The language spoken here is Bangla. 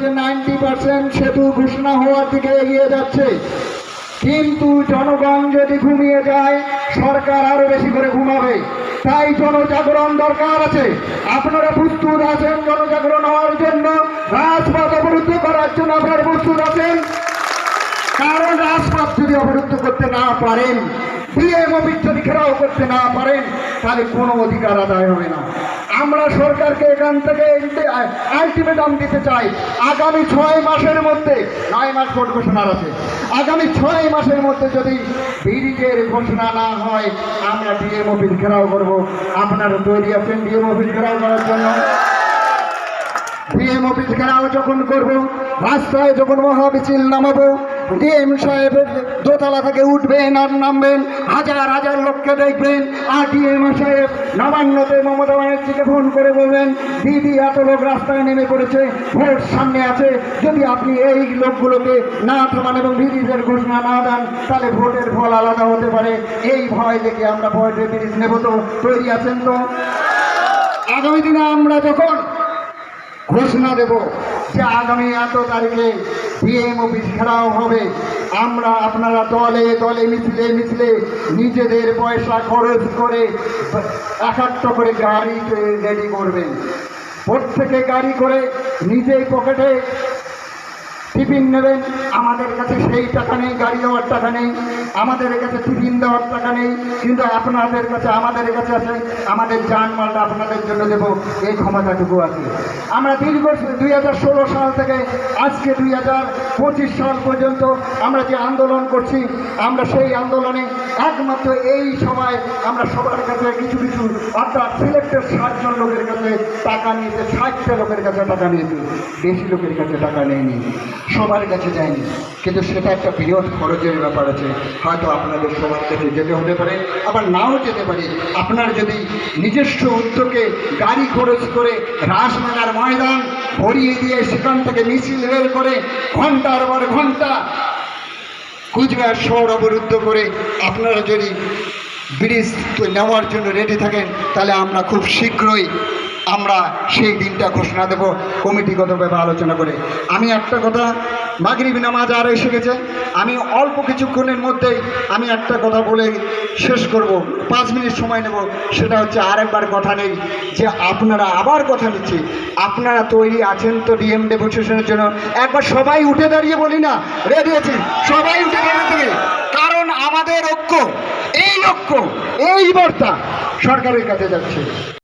90% সেতু ঘোষণা হওয়ার দিকে এগিয়ে যাচ্ছে, কিন্তু জনগণ যদি ঘুমিয়ে যায় সরকার আরো বেশি করে ঘুমাবে। তাই জনজাগরণ দরকার আছে। আপনারা প্রস্তুত আছেন জনজাগরণ হওয়ার জন্য, রাজপথ অবরুদ্ধ করার জন্য আপনারা প্রস্তুত আছেন? কারণ রাজপথ যদি অবরুদ্ধ করতে না পারেন, ডিএম অফিস যদি ঘেরাও করতে না পারেন, তাহলে কোনো অধিকার আদায় হবে না। আমরা সরকারকে এখান থেকে আলটিমেটাম দিতে চাই, আগামী 6 মাসের মধ্যে, 9 মাস ভোট ঘোষণার আছে, আগামী 6 মাসের মধ্যে যদি ব্রিজের ঘোষণা না হয় আমরা ডিএম অফিস ঘেরাও করবো। আপনারা তৈরি আছেন ডিএম অফিস ঘেরাও করার জন্য? ডিএম অফিস ঘেরাও যখন করবো, রাস্তায় যখন মহামিছিল নামাবো, ডিএম সাহেবের দোতলা থেকে উঠবেন আর নামবেন, হাজার হাজার লোককে দেখবেন, আর ডিএম সাহেব নবান্নতে মমতা ব্যানার্জিকে ফোন করে বলবেন, দিদি এত লোক রাস্তায় নেমে পড়েছে, ভোট সামনে আছে, যদি আপনি এই লোকগুলোকে না থামান এবং ব্রিজের ঘোষণা না দেন তাহলে ভোটের ফল আলাদা হতে পারে। এই ভয় দেখে আমরা ভোটের ব্রিজ নেব। তো তৈরি আছেন তো? আগামী দিনে আমরা যখন ঘোষণা দেব যে আগামী এত তারিখে ডিএম অফিস ঘেরাও হবে, আপনারা দলে দলে মিছিলে মিছিলে নিজেদের পয়সা খরচ করে একটা করে গাড়ি রেডি করবেন। প্রত্যেকে গাড়ি করে নিজেই পকেটে টিফিন নেবেন। আমাদের কাছে সেই টাকা নেই, গাড়ি দেওয়ার টাকা নেই, আমাদের কাছে টিফিন দেওয়ার টাকা নেই, কিন্তু আপনাদের কাছে আমাদের কাছে আছে, আমাদের জানমালটা আপনাদের জন্য দেবো, এই ক্ষমতাটুকু আছে। আমরা দীর্ঘ 2016 সাল থেকে আজকে 2025 সাল পর্যন্ত আমরা যে আন্দোলন করছি, আমরা সেই আন্দোলনে একমাত্র এই সময় আমরা সবার কাছে কিছু কিছু, অর্থাৎ সিলেক্টেড 60 জন লোকের কাছে টাকা নিয়েছে, 60টা লোকের কাছে টাকা নিয়েছে, বেশি লোকের কাছে টাকা নেয়নি, সবার কাছে যায়নি। কিন্তু সেটা একটা বৃহৎ খরচের ব্যাপার আছে। হয়তো আপনাদের সবার কাছে যেতে হতে পারে, আবার নাও যেতে পারে। আপনার যদি নিজস্ব উদ্যোগে গাড়ি খরচ করে রাসমেলার ময়দান ভরিয়ে দিয়ে সেখান থেকে মিছিল বের করে ঘন্টার পর ঘন্টা কুচবিহার শহর অবরুদ্ধ করে আপনারা যদি ব্রিজ নেওয়ার জন্য রেডি থাকেন, তাহলে আমরা খুব শীঘ্রই আমরা সেই দিনটা ঘোষণা দেব কমিটিগতভাবে আলোচনা করে। আমি একটা কথা, মাগরিব নামাজ আর এসে গেছে, আমি অল্প কিছুক্ষণের মধ্যেই আমি একটা কথা বলে শেষ করব, 5 মিনিট সময় নেব। সেটা হচ্ছে আরেকবার কথা নেই যে আপনারা, আবার কথা নিচ্ছি, আপনারা তৈরি আছেন তো ডিএম ডেপুটেশনের জন্য? একবার সবাই উঠে দাঁড়িয়ে বলি না, রেডি আছি, সবাই উঠে দাঁড়িয়ে। কারণ আমাদের ঐক্য, এই বার্তা সরকারের কাছে যাচ্ছে।